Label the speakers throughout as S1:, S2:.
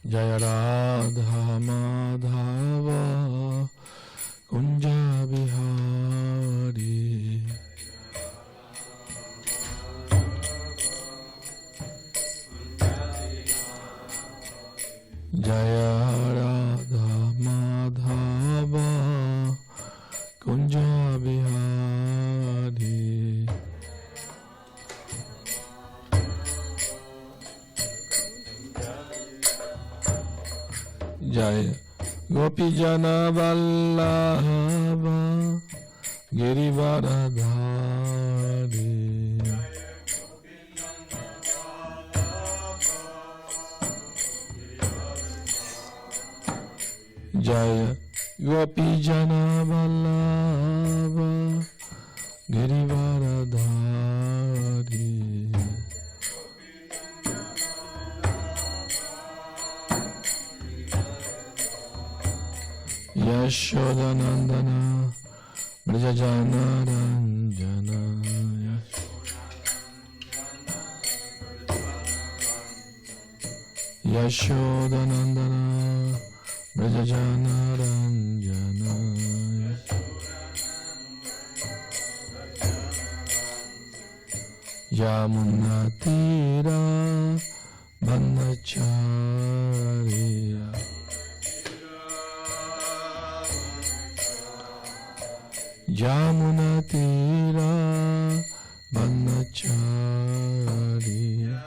S1: Jaya Radha Madhava Kunja Bihari. Jaya Radha Madhava Kunja Bihari. Jaya Gopi Jana Vallabha Girivaradhari. Jaya Gopi Jana Vallabha Girivaradhari. Yashodanandana Brajajana Ranjana. Yashodanandana Brajajana Ranjana. Yamuna Tira Bandacharya. Yamuna Tira Bandacharya.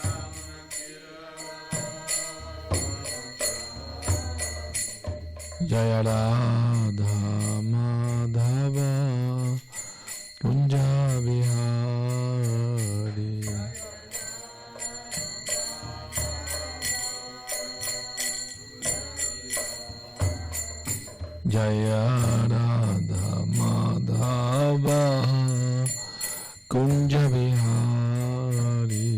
S1: Jaya Radha Madhava Kunja Bihari. Jaya Radha Madhava Kunja Bihari.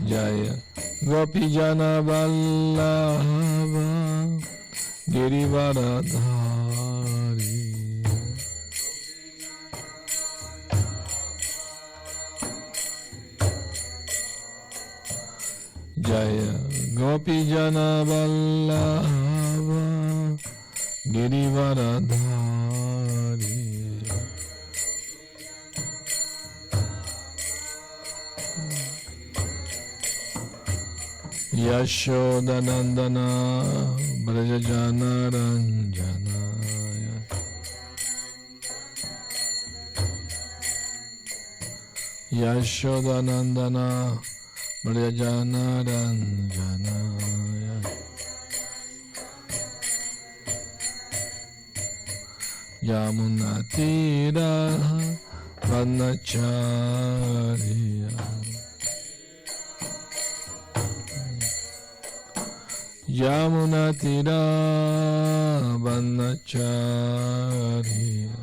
S1: Jaya Gopi Jana Vallabha Girivaradhari. Jaya Gopi Jana Vallabha Girivaradhari. Yashodanandana Brajajana Ranjana. Yashodanandana Brajajana Ranjana. Yamuna Tira Bandacharya. Yamuna Tira Bandacharya.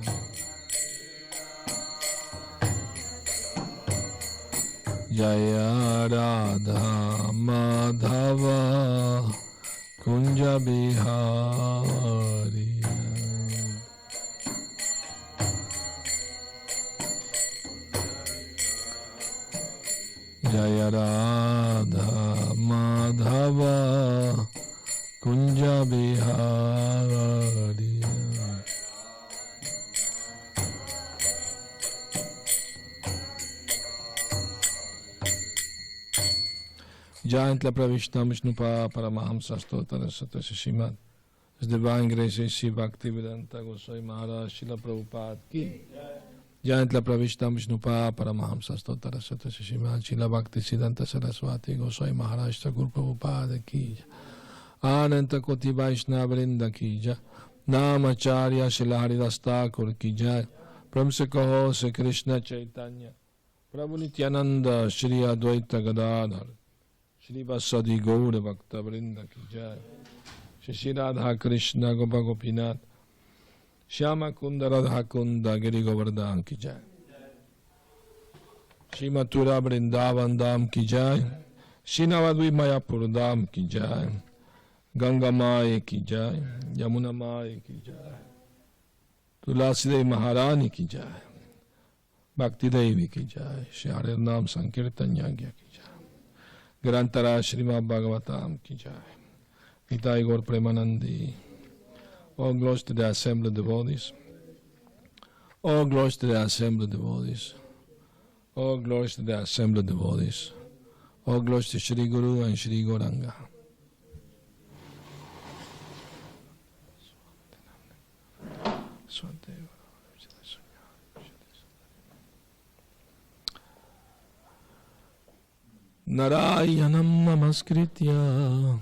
S1: Jaya Radha Madhava Kunja Bihari. Jaya Radha Madhava Kunja Bihari. Giant la Pravishna Vishnupa Paramahamsa Stotara Satasya Srimad. His Divine Grace Sri Bhakti Vedanta Goswami Maharaj Srila Prabhupada Ki. Giant la Pravishna Vishnupa Paramahamsa Stotara Satasya Srimad Srila Bhakti Siddhanta Saraswati Goswami Maharaj Thakur Prabhupada Ki. Ananta Koti Vaishnava Vrinda Ki Jai. Namacharya Srila Haridas Thakur Ki Jai. Pramse Kaho Se Krishna Chaitanya Prabhu Nityananda Shri Advaita Gadadhar Shri Vasadi Gaura Bhakta Vrinda Ki Jai. Shri Radha Krishna Gopa Gopinath Shyama Kunda Radha Kunda Giri Govardhan Ki Jai. Shri Mathura Vrindavan Dham Ki Jai. Shri Navadvip Mayapur Dham Ki Jai. Ganga Maya Ki Jai. Yamuna Maya Ki Jai. Tulasi Devi Maharani Ki Jai. Bhakti Devi ki jai, Shri Harir Naam Sankirtan Yagya ki jai, Grantara Srimad Bhagavatam ki jai, Nitai Gaur Premanandi. All glories to the assembled devotees. All glories to the assembled devotees. All glories to the assembled devotees. All glories to Shri Guru and Shri Gauranga. Narayanam namaskritya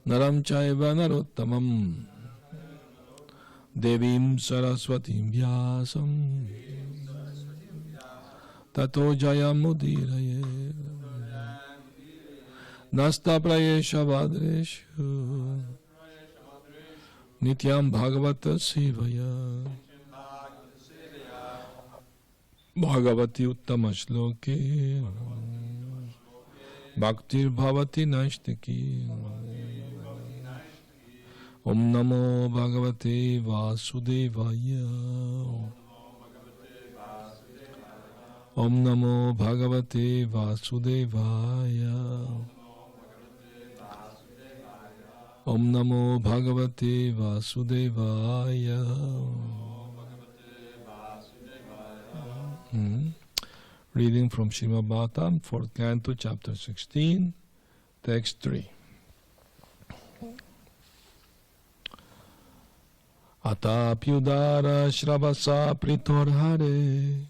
S1: Naram chaiva narottamam Devim saraswatim vyasam Tato jayam mudiraye Nasta prayesha vadreshu Nityam bhagavata sivaya Bhagavati uttama shloke Bhaktir bhavati nashtaki Om namo bhagavate vasudevaya Om namo bhagavate vasudevaya Om namo bhagavate vasudevaya Reading from Srimad Bhagavatam, 4th Canto, Chapter 16, Text 3. Atapyudara Shravasa Pritorhare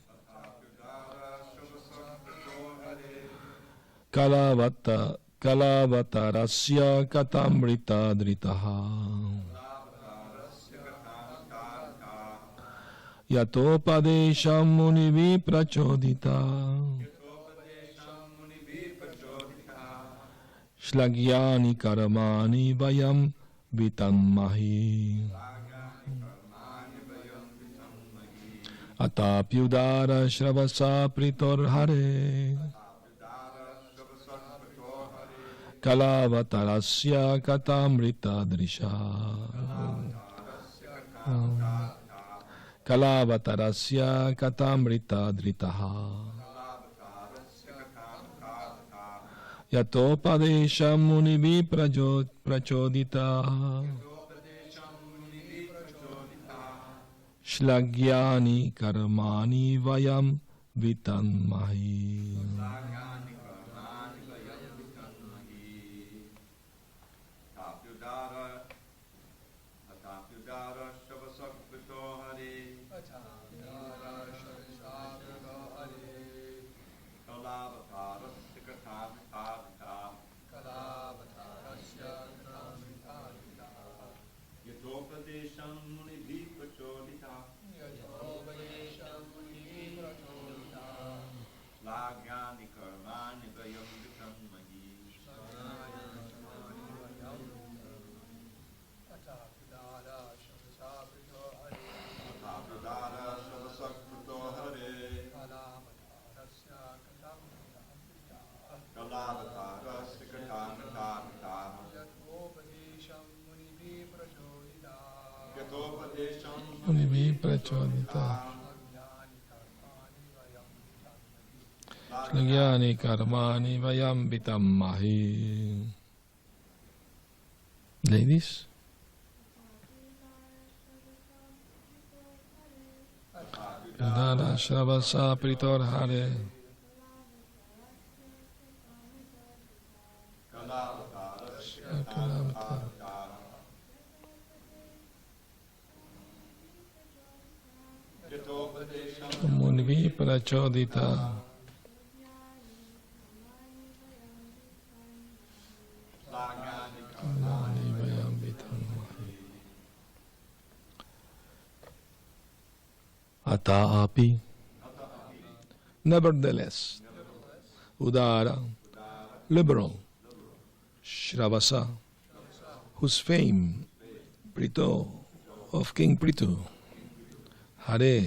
S1: Kalavatarasya Katamrita Dritaha Yatopadesham munivi prachodita Shlagyani karamani vayam vitammahi Atapyudara shravasa pritorhare Kalavatarasya katamrita drisha Kalavatarasya katamrita dritaha Yatopadesham munivi prachodita Shlagyani karmani vayam vitanmahi Munivi prachodita Shlagyani karmani vayam vitammahi. Ladies? Yudara shravasa pritorhare Munivi prachodita Ata api nevertheless Udara liberal Shravasa whose fame Prito of King Prithu Hare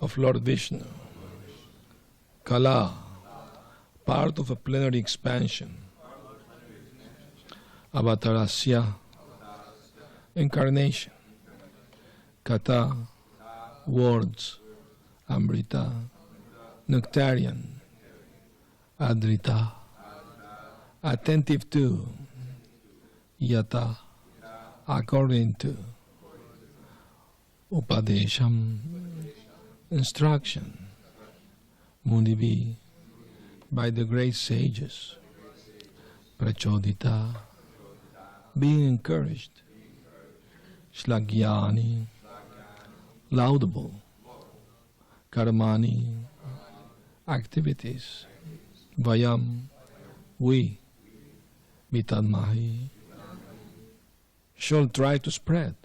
S1: of Lord Vishnu Kala part of a plenary expansion Avatarasya incarnation Kata words Amrita, nectarian, Adrita, attentive to, Yata, according to, Upadesham, instruction, Munibi, by the great sages, Prachodita, being encouraged, Shlagyani, laudable, Karmani, activities, Vayam, we, Vitanmahi, shall try to spread.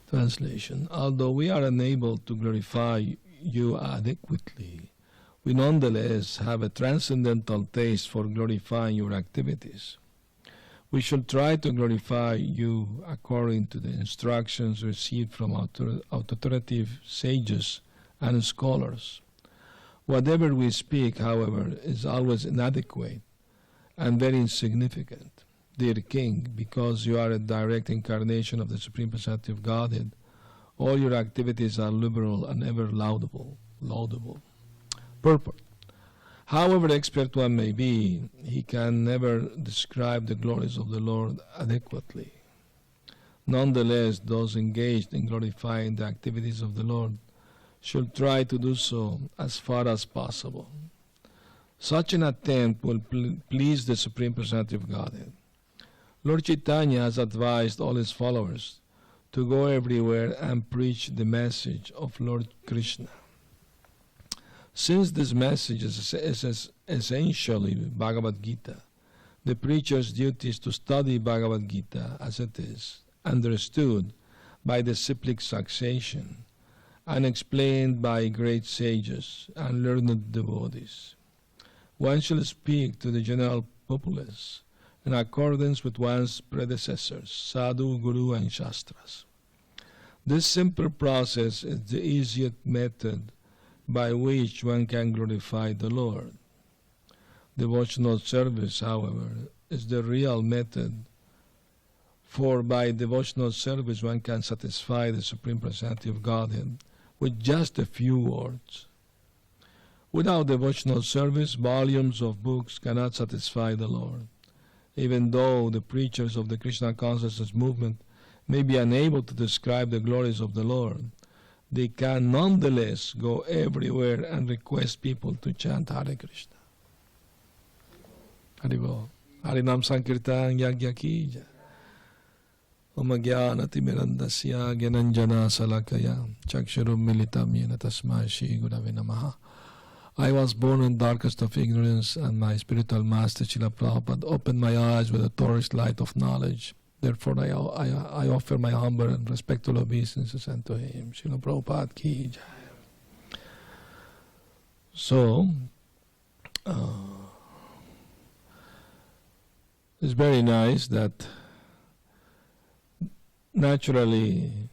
S1: Translation. Although we are unable to glorify you adequately, we nonetheless have a transcendental taste for glorifying your activities. We shall try to glorify you according to the instructions received from authoritative sages and scholars. Whatever we speak, however, is always inadequate and very insignificant. Dear King, because you are a direct incarnation of the Supreme Personality of Godhead, all your activities are liberal and ever laudable. Purport. However expert one may be, he can never describe the glories of the Lord adequately. Nonetheless, those engaged in glorifying the activities of the Lord should try to do so as far as possible. Such an attempt will please the Supreme Personality of Godhead. Lord Chaitanya has advised all his followers to go everywhere and preach the message of Lord Krishna. Since this message is essentially Bhagavad Gita, the preacher's duty is to study Bhagavad Gita as it is, understood by the cyclic succession, and explained by great sages and learned devotees. One shall speak to the general populace in accordance with one's predecessors, Sadhu, Guru, and Shastras. This simple process is the easiest method by which one can glorify the Lord. Devotional service, however, is the real method, for by devotional service one can satisfy the Supreme Personality of Godhead with just a few words. Without devotional service, volumes of books cannot satisfy the Lord. Even though the preachers of the Krishna consciousness movement may be unable to describe the glories of the Lord, they can nonetheless go everywhere and request people to chant Hare Krishna. Haribol. Harinam Sankirtan Yagya Ki Jai. Om Jnanati Mirandasya Gyananjana Salakaya Chaksharum Militam Yena Tasmai Shri Gurave Namaha. I was born in darkest of ignorance, and my spiritual master Srila Prabhupada opened my eyes with a torch light of knowledge. Therefore I offer my humble and respectful obeisances unto him. Srila Prabhupada Ki Jai. So, it's very nice that naturally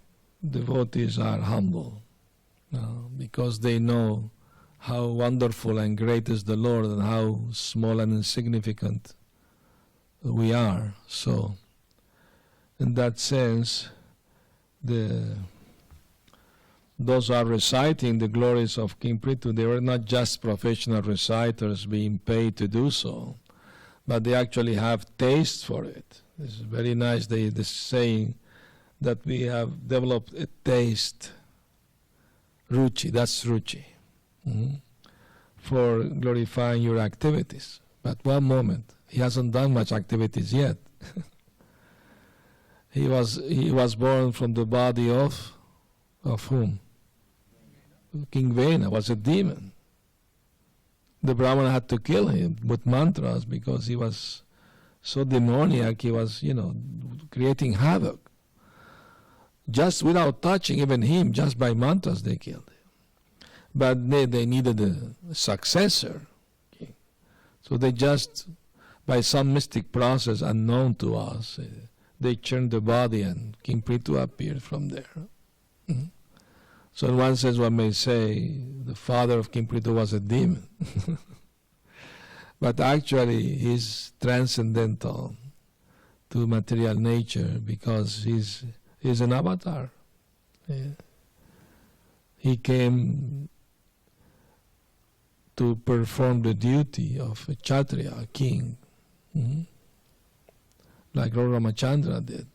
S1: devotees are humble because they know how wonderful and great is the Lord and how small and insignificant we are. So, in that sense, those who are reciting the glories of King Prithu, they were not just professional reciters being paid to do so, but they actually have taste for it. This is very nice, this saying that we have developed a taste, ruchi, that's ruchi, for glorifying your activities. But one moment, he hasn't done much activities yet. He was born from the body of whom? King Vena was a demon. The Brahmana had to kill him with mantras because he was so demoniac, he was, creating havoc. Just without touching even him, just by mantras they killed him. But they needed a successor. Okay. So they just, by some mystic process unknown to us, they churned the body and King Prithu appeared from there. Mm-hmm. So in one sense one may say the father of King Prithu was a demon. But actually he's transcendental to material nature because he's an avatar. Yeah. he came to perform the duty of a Kshatriya, a king, like Lord Ramachandra did.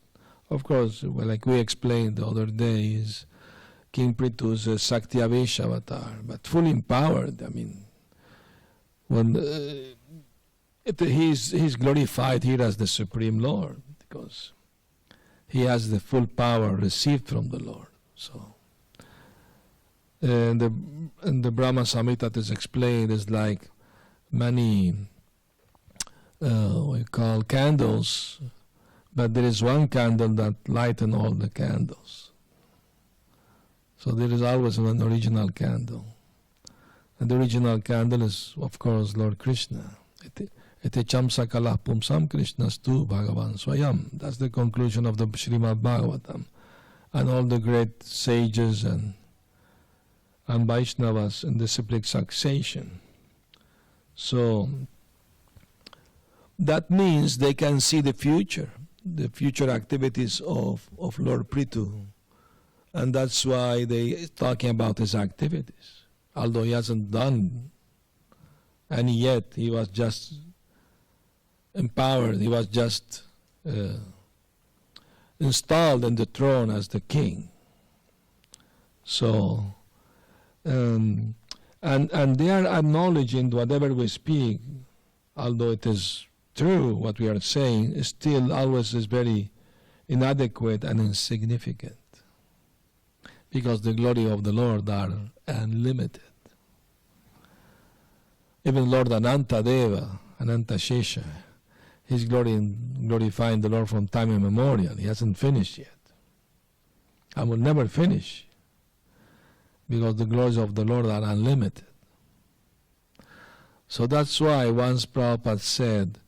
S1: Of course, well, like we explained the other day, is King Prithu's a Saktiavesha avatar, but fully empowered. I mean, when he's glorified here as the Supreme Lord, because he has the full power received from the Lord. So, and the Brahma Samhita that is explained is like many what you call candles, but there is one candle that lighten all the candles. So there is always an original candle, and the original candle is, of course, Lord Krishna. Ete chamsa kalah pumsam Krishnastu Bhagavan Swayam. That's the conclusion of the Srimad Bhagavatam. And all the great sages and Vaishnavas in disciplic succession. So that means they can see the future activities of Lord Prithu. And that's why they talking about his activities. Although he hasn't done any yet, he was just empowered, he was just installed in the throne as the king. So, and they are acknowledging whatever we speak, although it is true what we are saying, is still always is very inadequate and insignificant, because the glory of the Lord are unlimited. Even Lord Ananta Deva, Ananta Shesha, he's glorifying the Lord from time immemorial. He hasn't finished yet. And will never finish, because the glories of the Lord are unlimited. So that's why once Prabhupada said,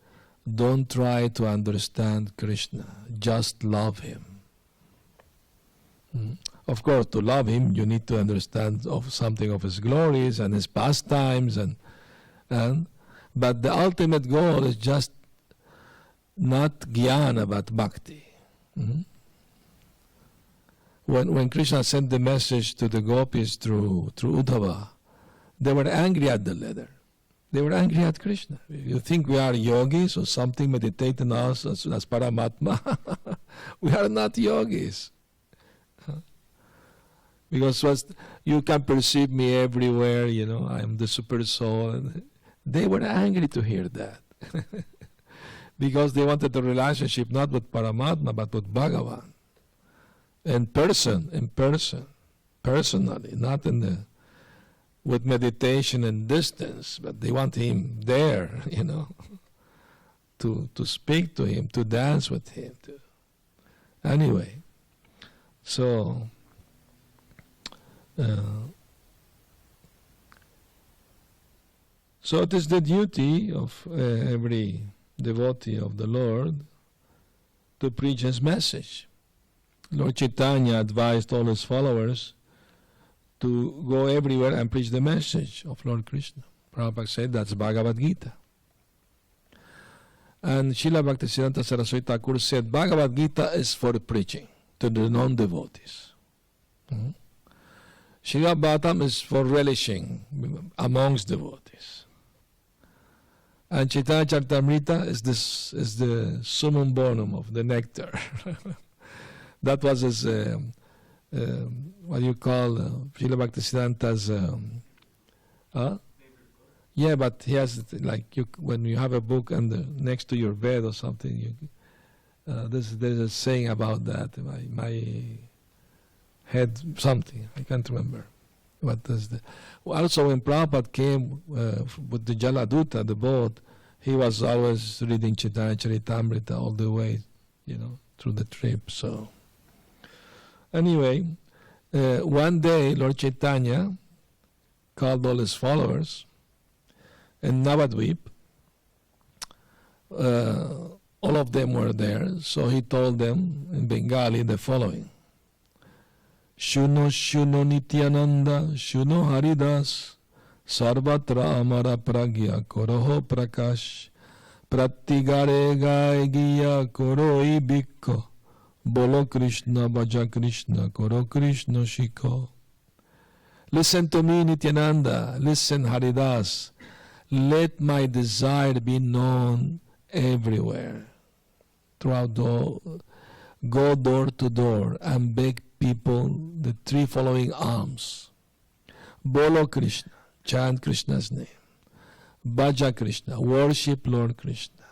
S1: don't try to understand Krishna, just love him. Of course, to love him, you need to understand of something of his glories and his pastimes, but the ultimate goal is just not jnana but bhakti. When Krishna sent the message to the gopis through Uddhava, they were angry at the letter. They were angry at Krishna. You think we are yogis or something meditating us as Paramatma? We are not yogis. Because you can perceive me everywhere, I am the super soul. And they were angry to hear that. Because they wanted a relationship not with Paramatma but with Bhagavan. In person, personally, not with meditation and distance, but they want him there, to speak to him, to dance with him. Anyway, so it is the duty of every devotee of the Lord to preach his message. Lord Chaitanya advised all his followers to go everywhere and preach the message of Lord Krishna. Prabhupada said that's Bhagavad Gita. And Srila Bhaktisiddhanta Saraswati Thakur said Bhagavad Gita is for preaching to the non-devotees. Srila Bhagavatam is for relishing amongst devotees. And Chaitanya Charitamrita is the summum bonum of the nectar. That was his, what you call, Srila Bhaktisiddhanta's, yeah, but he has, when you have a book next to your bed or something, there's a saying about that. My head, something, I can't remember. What is the? Also, when Prabhupada came with the Jaladuta, the boat, he was always reading Chaitanya Charitamrita all the way, through the trip. So, anyway, one day Lord Chaitanya called all his followers in Navadvip. All of them were there, so he told them in Bengali the following. Shuno Shuno Nityananda Shuno Haridas Sarvatra Amara Pragya Koroho Prakash Pratigare Gai Giya Koroi Bhikko Bolo Krishna Bhaja Krishna Koro Krishna Shiko. Listen to me, Nityananda. Listen, Haridas. Let my desire be known everywhere. Throughout go door to door and beg people the 3 following alms. Bolo Krishna, chant Krishna's name. Bhaja Krishna, worship Lord Krishna.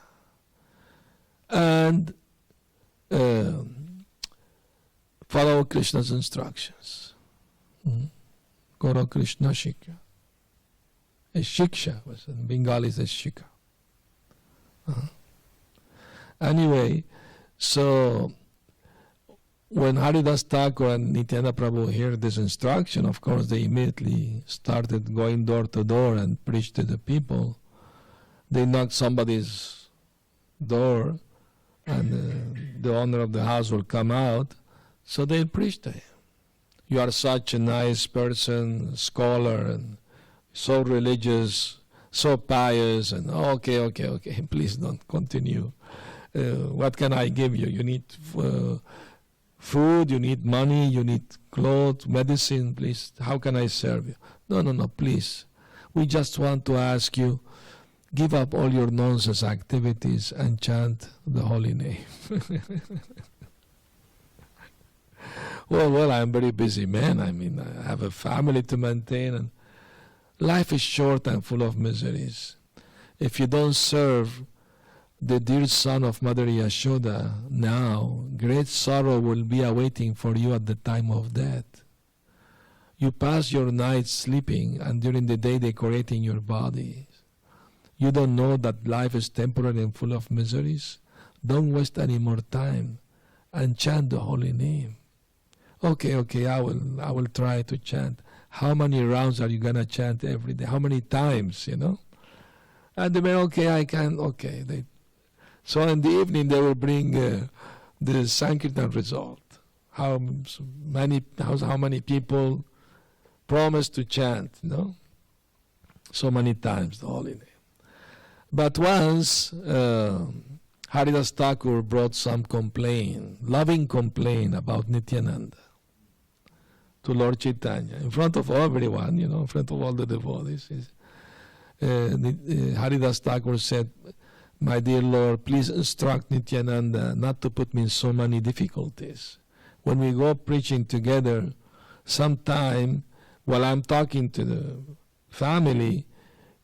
S1: And follow Krishna's instructions. Guru Krishna Shikha. A Shiksha, in Bengali is a Shikha. Anyway, so when Haridas Thakur and Nityananda Prabhu heard this instruction, of course they immediately started going door to door and preached to the people. They knocked somebody's door and the owner of the house will come out, so they preached to him. You are such a nice person, scholar, and so religious, so pious, and okay, please don't continue. What can I give you? You need food, you need money, you need clothes, medicine, please. How can I serve you? No, please. We just want to ask you, give up all your nonsense activities and chant the holy name. Well, I'm a very busy man. I mean, I have a family to maintain, and life is short and full of miseries. If you don't serve the dear son of Mother Yashoda now, great sorrow will be awaiting for you at the time of death. You pass your nights sleeping and during the day decorating your body. You don't know that life is temporary and full of miseries? Don't waste any more time and chant the holy name. Okay, I will try to chant. How many rounds are you going to chant every day? How many times, you know? And they went, okay, I can, okay. So in the evening they will bring the Sankirtan result. How many people promised to chant, you know? So many times the holy name. But once Haridas Thakur brought some loving complaint about Nityananda to Lord Chaitanya in front of everyone, you know, in front of all the devotees. Haridas Thakur said, my dear Lord, please instruct Nityananda not to put me in so many difficulties. When we go preaching together, sometime while I'm talking to the family,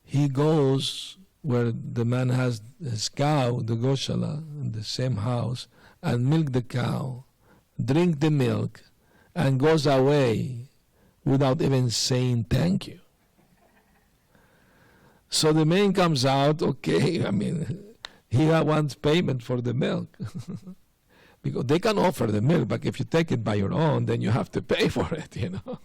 S1: he goes where the man has his cow, the Goshala, in the same house, and milk the cow, drink the milk, and goes away without even saying thank you. So the man comes out, okay, I mean, he wants payment for the milk. Because they can offer the milk, but if you take it by your own, then you have to pay for it, you know.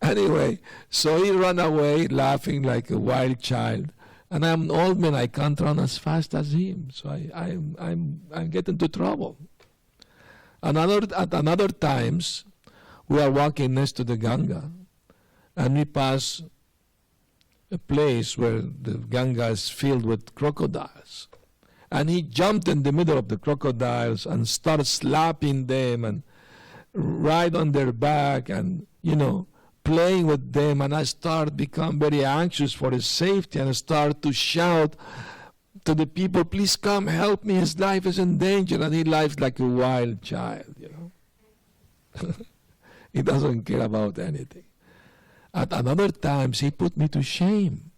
S1: Anyway, so he ran away laughing like a wild child. And I'm an old man, I can't run as fast as him. So I'm getting into trouble. At another times, we are walking next to the Ganga, and we pass a place where the Ganga is filled with crocodiles. And he jumped in the middle of the crocodiles and started slapping them and right on their back and, you know, playing with them. And I started become very anxious for his safety, and I started to shout to the people, please come help me, his life is in danger. And he lives like a wild child, you know. He doesn't care about anything. At another times, he put me to shame.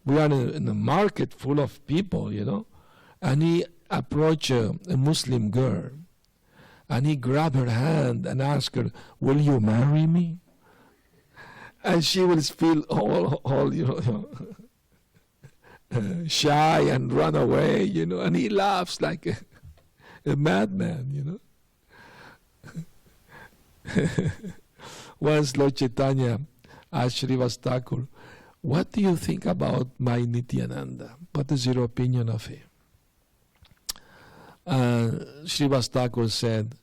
S1: We are in a market full of people, you know, and he approached a Muslim girl, and he grabbed her hand and asked her, will you marry me? And she will feel all you know, shy and run away, you know, and he laughs like a madman, you know. Once Lord Chaitanya asked Srivas Thakur, what do you think about my Nityananda? What is your opinion of him? Srivas Thakur said,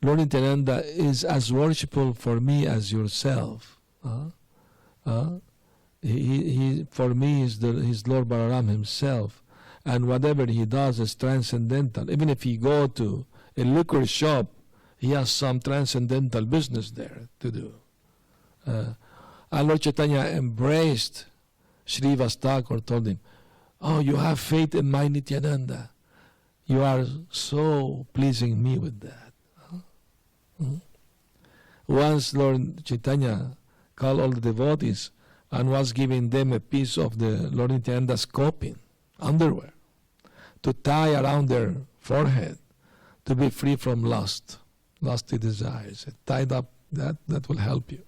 S1: Lord Nityananda is as worshipful for me as yourself. He for me is his Lord Balaram himself, and whatever he does is transcendental. Even if he go to a liquor shop, he has some transcendental business there to do. And Lord Chaitanya embraced Srivas Thakur, told him, "Oh, you have faith in my Nityananda. You are so pleasing me with that." Once Lord Chaitanya called all the devotees and was giving them a piece of the Lord Nityananda's coping, underwear, to tie around their forehead to be free from lusty desires. Tied up, that will help you.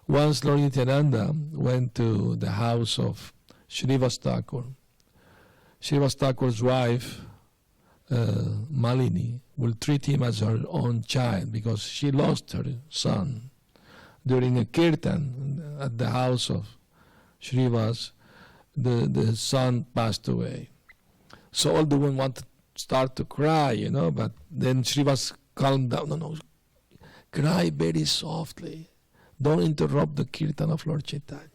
S1: Once Lord Nityananda went to the house of Srivas Thakur. Srivas Thakur's wife, Malini, will treat him as her own child because she lost her son during a kirtan at the house of Srivas. The son passed away. So all the women want to start to cry, but then Srivas calmed down. No, cry very softly. Don't interrupt the kirtan of Lord Chaitanya.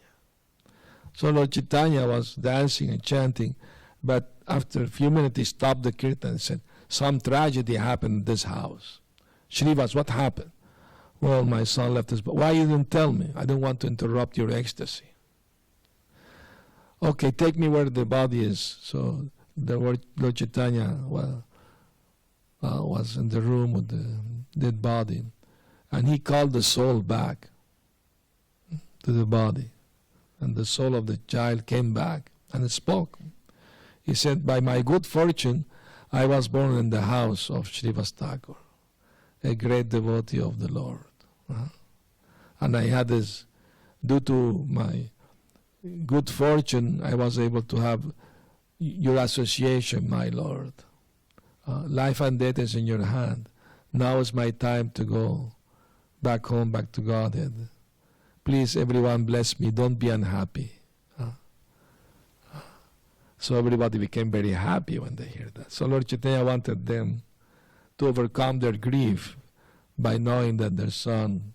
S1: So Lord Chaitanya was dancing and chanting, but after a few minutes he stopped the kirtan and said, "Some tragedy happened in this house." "Srivas, what happened?" "Well, my son left us, but why you didn't tell me? I don't want to interrupt your ecstasy." "Okay, take me where the body is." So the Lord Chaitanya was in the room with the dead body, and he called the soul back to the body, and the soul of the child came back and spoke. He said, "By my good fortune, I was born in the house of Srivas Thakur, a great devotee of the Lord. And I had this, due to my good fortune, I was able to have your association, my Lord. Life and death is in your hand. Now is my time to go back home, back to Godhead. Please, everyone, bless me. Don't be unhappy." So everybody became very happy when they heard that. So Lord Chaitanya wanted them to overcome their grief by knowing that their son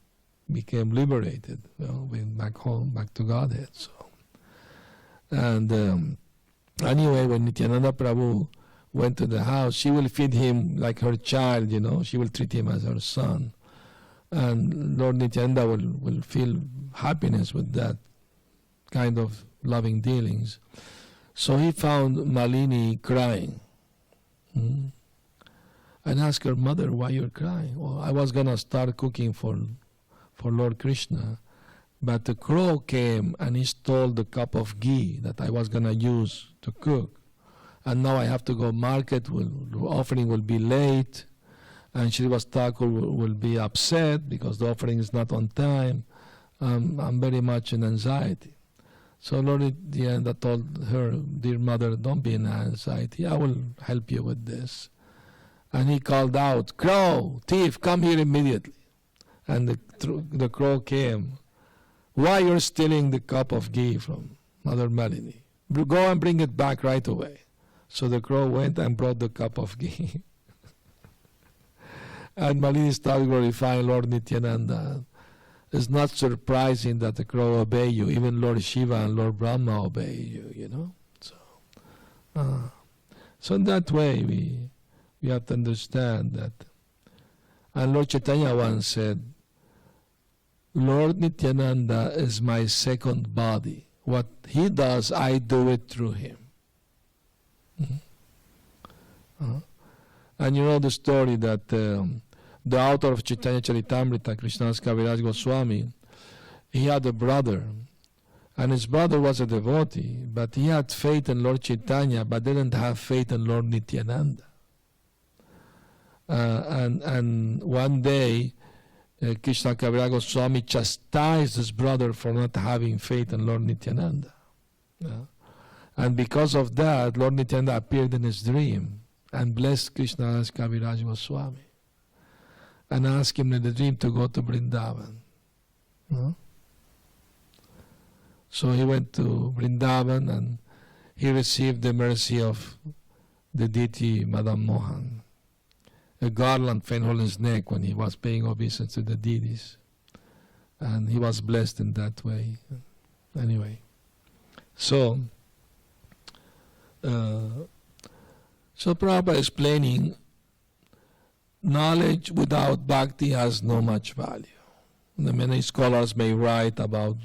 S1: became liberated, went back home, back to Godhead. So, and anyway, when Nityananda Prabhu went to the house, she will feed him like her child, she will treat him as her son. And Lord Nityananda will feel happiness with that kind of loving dealings. So he found Malini crying and asked her, "Mother, why you're crying?" "Oh, I was going to start cooking for Lord Krishna, but the crow came and he stole the cup of ghee that I was going to use to cook. And now I have to go market, the offering will be late, and Srivas Thakur will be upset because the offering is not on time. I'm very much in anxiety." So Lord Nityananda told her, "Dear mother, don't be in anxiety. I will help you with this." And he called out, "Crow, thief, come here immediately." And the crow came. "Why you're stealing the cup of ghee from Mother Malini? Go and bring it back right away." So the crow went and brought the cup of ghee. And Malini started glorifying Lord Nityananda. It's not surprising that the crow obey you. Even Lord Shiva and Lord Brahma obey you, So in that way, we have to understand that. And Lord Chaitanya once said, "Lord Nityananda is my second body. What he does, I do it through him." And you know the story that the author of Chaitanya Charitamrita, Krishnadas Kaviraj Goswami, he had a brother, and his brother was a devotee, but he had faith in Lord Chaitanya, but didn't have faith in Lord Nityananda. And one day, Krishna Kaviraj Goswami chastised his brother for not having faith in Lord Nityananda. And because of that, Lord Nityananda appeared in his dream and blessed Krishnadas Kaviraj Goswami and asked him in the dream to go to Vrindavan. So he went to Vrindavan and he received the mercy of the deity Madam Mohan. A garland fell on his neck when he was paying obeisance to the deities. And he was blessed in that way. Anyway. So Prabhupada explaining, knowledge without bhakti has no much value. Many scholars may write about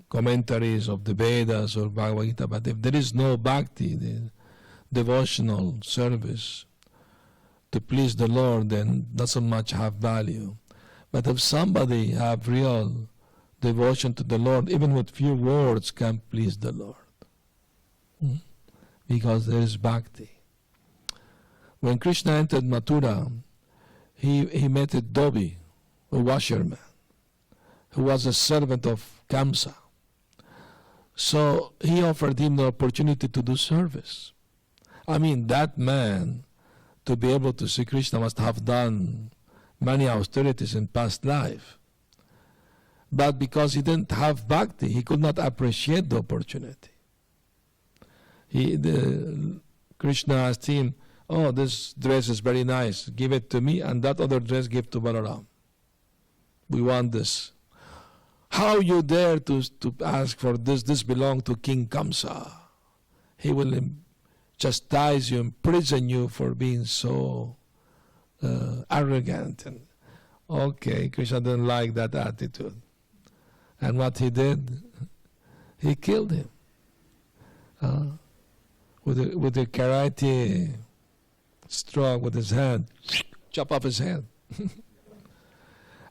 S1: commentaries of the Vedas or Bhagavad Gita, but if there is no bhakti, the devotional service to please the Lord, then doesn't much have value. But if somebody have real devotion to the Lord, even with few words can please the Lord. Because there is bhakti. When Krishna entered Mathura, he met a dhobi, a washerman, who was a servant of Kamsa. So he offered him the opportunity to do service. I mean, that man, to be able to see Krishna, must have done many austerities in past life. But because he didn't have bhakti, he could not appreciate the opportunity. Krishna asked him, "Oh, this dress is very nice. Give it to me, and that other dress give to Balaram. We want this." How you dare to ask for this? This belongs to King Kamsa. He will chastise you, imprison you for being so arrogant. And okay, Krishna didn't like that attitude. And what he did, he killed him with a karate stroke with his hand, chop off his hand.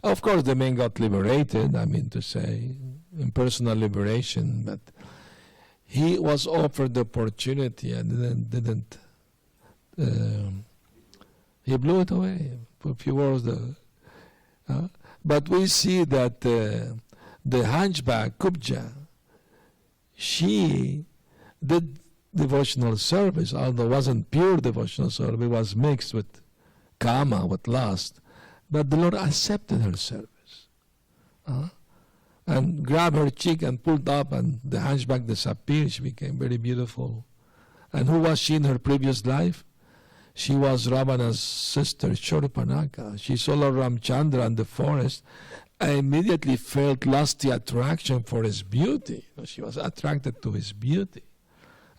S1: Of course, the man got liberated, I mean to say, impersonal liberation, but he was offered the opportunity and didn't he blew it away for a few hours. But we see that the hunchback, Kubja, she did devotional service, although it wasn't pure devotional service, it was mixed with kama, with lust. But the Lord accepted her service. And grabbed her cheek and pulled up, and the hunchback disappeared. She became very beautiful. And who was she in her previous life? She was Ravana's sister, Shurpanaka. She saw Lord Ramchandra in the forest and immediately felt lusty attraction for his beauty. She was attracted to his beauty.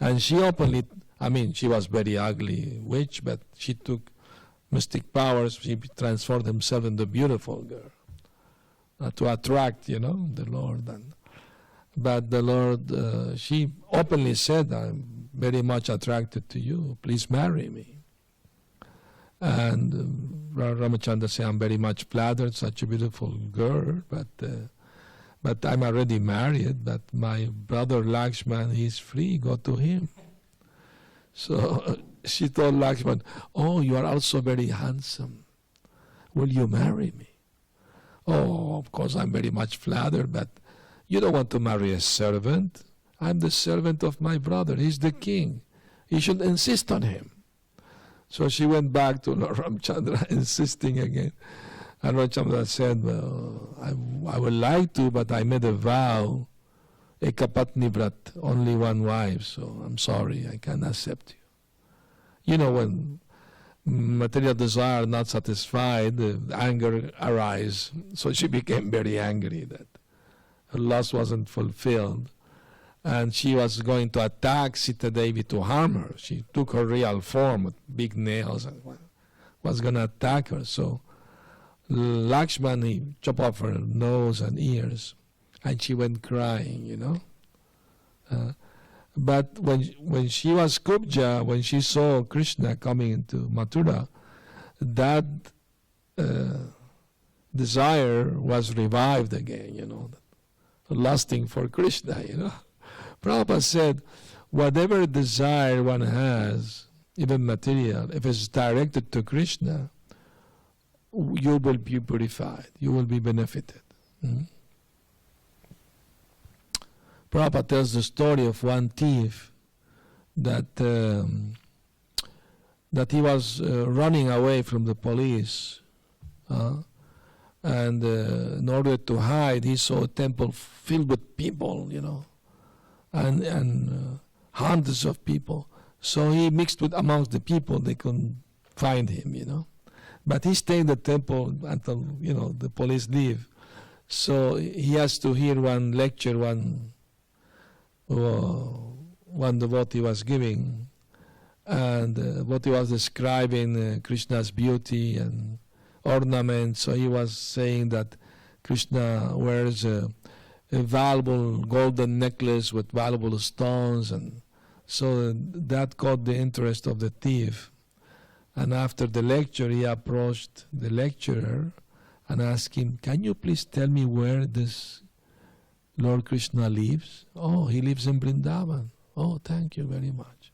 S1: And she openly, I mean, she was very ugly witch, but she took mystic powers. She transformed herself into a beautiful girl to attract, the Lord. But the Lord, she openly said, "I'm very much attracted to you. Please marry me." And Ramachandra said, "I'm very much flattered, such a beautiful girl, but I'm already married, but my brother Lakshman, he's free, go to him." So she told Lakshman, "Oh, you are also very handsome. Will you marry me?" "Oh, of course, I'm very much flattered, but you don't want to marry a servant. I'm the servant of my brother. He's the king. You should insist on him." So she went back to Lord Ramchandra, insisting again. And Ramchandra said, "Well, I would like to, but I made a vow, ekapatni vrat, only one wife, so I'm sorry, I can't accept you." When material desire not satisfied, the anger arises. So she became very angry that her lust wasn't fulfilled. And she was going to attack Sita Devi to harm her. She took her real form with big nails and was going to attack her. So Lakshman, he chopped off her nose and ears, and she went crying, But when she was Kubja, when she saw Krishna coming into Mathura, that desire was revived again, lusting for Krishna, Prabhupada said, whatever desire one has, even material, if it's directed to Krishna, you will be purified, you will be benefited. Prabhupada tells the story of one thief that he was running away from the police, and in order to hide, he saw a temple filled with people, and hundreds of people. So he mixed amongst the people. They couldn't find him, But he stayed in the temple until, the police leave. So he has to hear one lecture, one devotee was giving, and devotee was describing Krishna's beauty and ornaments. So he was saying that Krishna wears a valuable golden necklace with valuable stones, and so that caught the interest of the thief. And after the lecture, he approached the lecturer and asked him, "Can you please tell me where this Lord Krishna lives?" "Oh, he lives in Vrindavan." "Oh, thank you very much."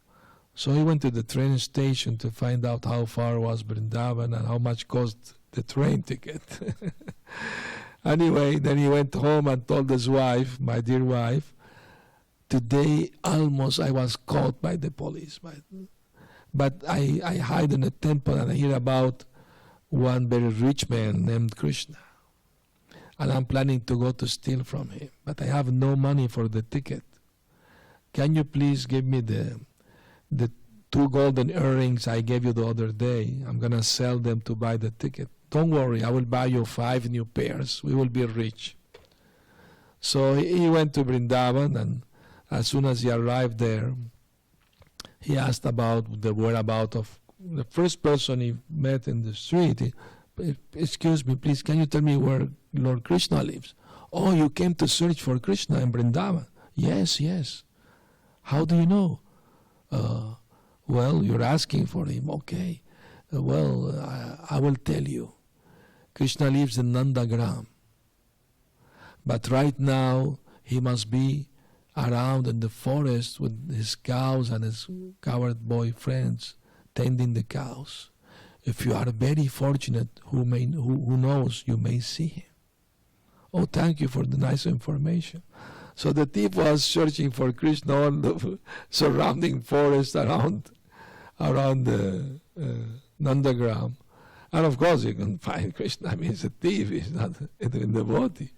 S1: So he went to the train station to find out how far was Vrindavan and how much cost the train ticket. Anyway, then he went home and told his wife, my dear wife, "Today almost I was caught by the police. But I hide in a temple and I hear about one very rich man named Krishna. And I'm planning to go to steal from him. But I have no money for the ticket. Can you please give me the 2 golden earrings I gave you the other day? I'm going to sell them to buy the ticket. Don't worry, I will buy you 5 new pairs. We will be rich." So he went to Vrindavan, and as soon as he arrived there, he asked about the whereabouts of the first person he met in the street. "Excuse me, please, can you tell me where Lord Krishna lives?" "Oh, you came to search for Krishna in Vrindavan?" Yes. "How do you know?" Well, you're asking for him. Okay. I will tell you. Krishna lives in Nandagram. But right now, he must be around in the forest with his cows and his cowherd boyfriends tending the cows. If you are very fortunate, who knows, you may see him. "Oh, thank you for the nice information." So the thief was searching for Krishna on the surrounding forest around the Nandagram. And of course he couldn't find Krishna. I mean, he's a thief, he's not a devotee.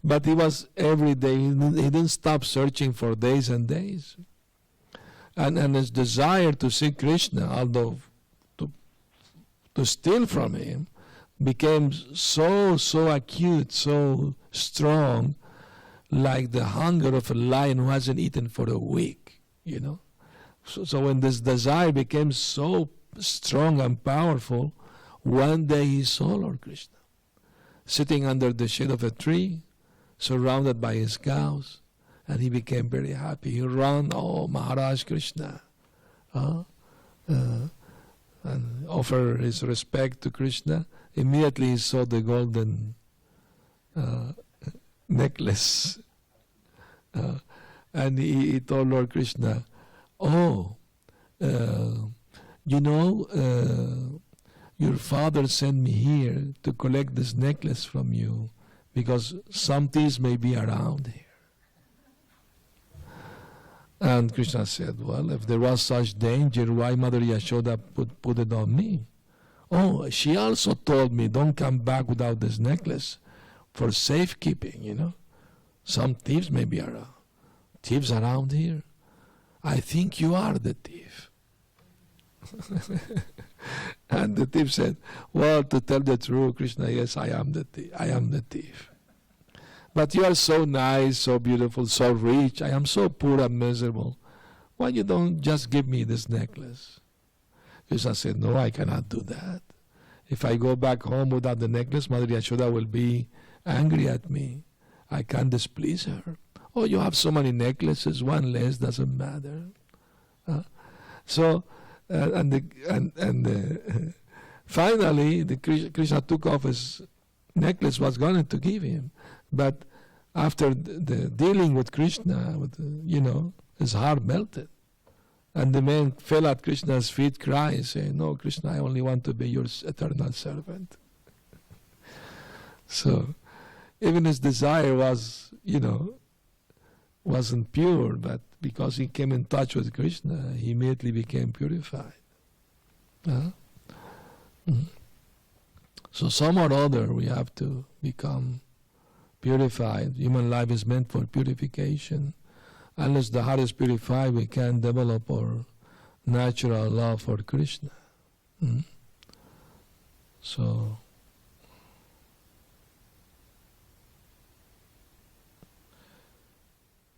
S1: But he was every day, he didn't stop searching for days and days. And his desire to see Krishna, although to steal from him, became so acute, so strong, like the hunger of a lion who hasn't eaten for a week, you know. So when this desire became so strong and powerful, one day he saw Lord Krishna sitting under the shade of a tree, surrounded by his cows, and he became very happy. He ran, "Oh, Maharaj Krishna," and offered his respect to Krishna. Immediately he saw the golden necklace, and he told Lord Krishna, "Oh, your father sent me here to collect this necklace from you because some thieves may be around here." And Krishna said, "Well, if there was such danger, why Mother Yashoda put it on me?" "Oh, she also told me, don't come back without this necklace for safekeeping, you know. Some thieves may be around. Thieves around here? I think you are the thief." And the thief said, "Well, to tell the truth, Krishna, yes, I am the thief. But you are so nice, so beautiful, so rich. I am so poor and miserable. Why you don't just give me this necklace?" Krishna said, "No, I cannot do that. If I go back home without the necklace, Mother Yashoda will be angry at me. I can't displease her. Oh, you have so many necklaces, one less doesn't matter." Finally, the Krishna took off his necklace, was going to give him, but after the dealing with Krishna, his heart melted, and the man fell at Krishna's feet, crying, saying, "No, Krishna, I only want to be your eternal servant." So, even his desire wasn't pure, but because he came in touch with Krishna, he immediately became purified. So some or other we have to become purified. Human life is meant for purification. Unless the heart is purified, we can't develop our natural love for Krishna. So,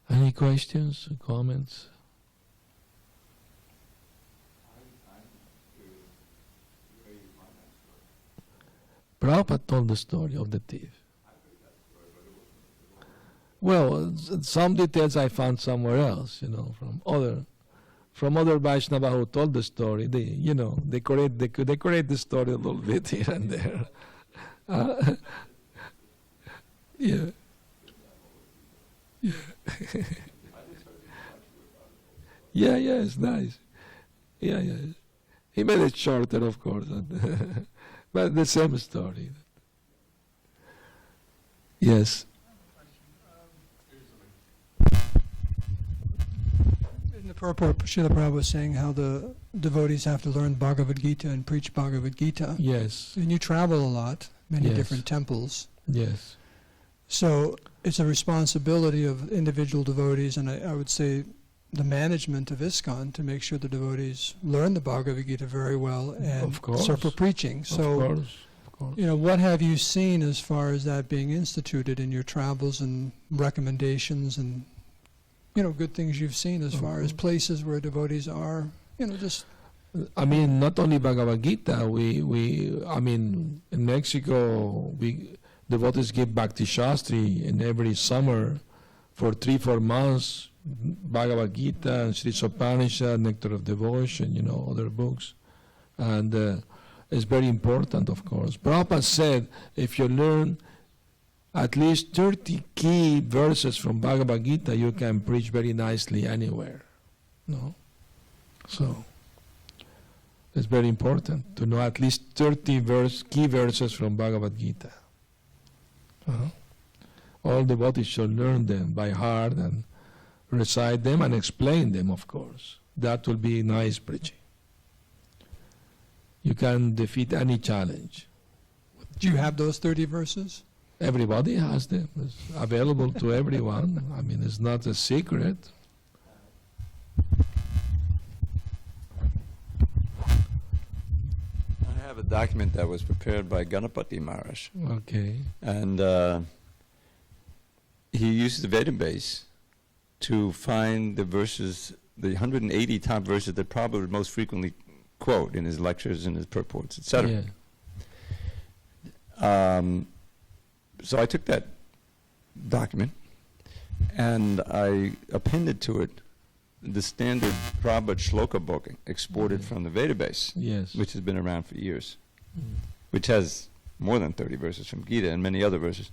S1: any questions, comments? Prabhupada told the story of the thief. Well, some details I found somewhere else, from other Vaishnava who told the story. They decorate the story a little bit here and there. Yeah. Yeah. Yeah, it's nice. Yeah. He made it shorter, of course, but the same story. Yes.
S2: In the purport, Srila Prabhupada was saying how the devotees have to learn Bhagavad Gita and preach Bhagavad Gita.
S1: Yes.
S2: And you travel a lot, many
S1: Yes.
S2: different temples.
S1: Yes.
S2: So it's a responsibility of individual devotees, and I would say the management of ISKCON, to make sure the devotees learn the Bhagavad Gita very well and
S1: Of course.
S2: serve for preaching. So,
S1: Of course.
S2: what have you seen as far as that being instituted in your travels and recommendations and, good things you've seen as far as places where devotees are, just...
S1: I mean, not only Bhagavad Gita, in Mexico, devotees give Bhakti Shastri, and every summer for 3-4 months, Bhagavad Gita and Sri Sopanishad, Nectar of Devotion, other books. And it's very important, of course. Prabhupada said, if you learn at least 30 key verses from Bhagavad Gita, you can preach very nicely anywhere. No? So, it's very important to know at least 30 key verses from Bhagavad Gita. All devotees should learn them by heart and recite them and explain them, of course. That will be nice preaching. You can defeat any challenge.
S2: Do you have those 30 verses?
S1: Everybody has them. It's available to everyone. I mean, it's not a secret.
S3: I have a document that was prepared by Ganapati Maharaj.
S1: Okay.
S3: And he used the database to find the verses, the 180 top verses that Prabhupada would most frequently quote in his lectures and his purports, etc.
S1: Yeah.
S3: So I took that document and I appended to it the standard Prabhupada Shloka book exported from the database,
S1: Yes.
S3: which has been around for years,
S1: Mm.
S3: which has more than 30 verses from Gita and many other verses.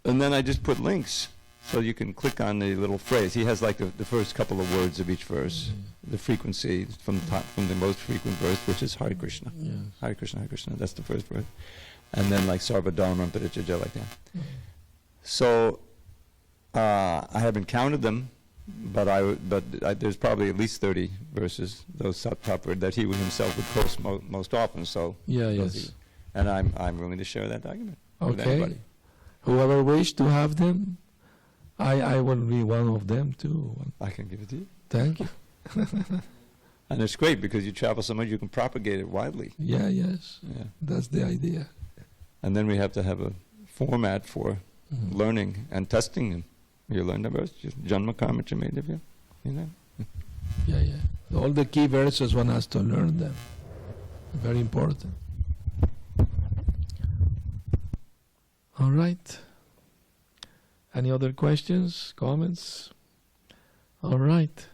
S3: And then I just put links so you can click on the little phrase. He has like the first couple of words of each verse, the frequency from the most frequent verse, which is Hare Krishna.
S1: Yes.
S3: Hare Krishna, Hare Krishna, that's the first verse. And then like Sarva Dharma Parityajya, like that. So I haven't counted them, but there's probably at least 30 verses, those top word that he himself would quote most often. So
S1: Yeah,
S3: those
S1: yes.
S3: and I'm willing to share that document with
S1: Okay.
S3: anybody.
S1: Whoever wish to have them, I will be one of them too.
S3: I can give it to you.
S1: Thank you.
S3: And it's great because you travel so much, you can propagate it widely.
S1: Yeah, yes.
S3: Yeah.
S1: That's the idea.
S3: And then we have to have a format for
S1: Mhm.
S3: learning and testing them. You learn the verse, just Janma Karma Chamedavya.
S1: Yeah. All the key verses, one has to learn them. Very important. All right. Any other questions, comments? All right.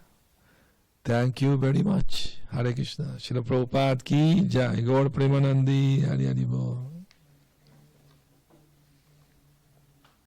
S1: Thank you very much. Hare Krishna. Srila Prabhupada ki jai. Gaur Premanandi. Hari Hari Bol.